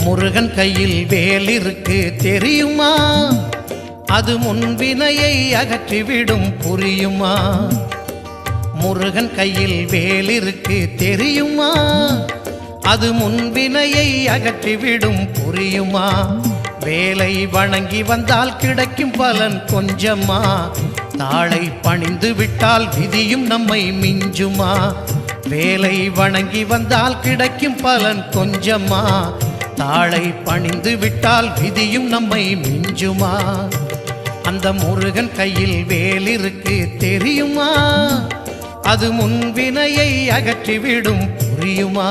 முருகன் கையில் வேல் இருக்கு தெரியுமா? அது முன்வினையை அகற்றிவிடும் புரியுமா? முருகன் கையில் வேல் இருக்கு தெரியுமா? அது முன்வினையை அகற்றிவிடும் புரியுமா? வேலை வணங்கி வந்தால் கிடைக்கும் பலன் கொஞ்சமா? தாளை பணிந்து விட்டால் விதியும் நம்மை மிஞ்சுமா? வேலை வணங்கி வந்தால் கிடைக்கும் பலன் கொஞ்சமா? தாளை பணிந்து விட்டால் விதியும் நம்மை மிஞ்சுமா? அந்த முருகன் கையில் வேல் இருக்கு தெரியுமா? அது முன்வினையை அகற்றிவிடும் புரியுமா?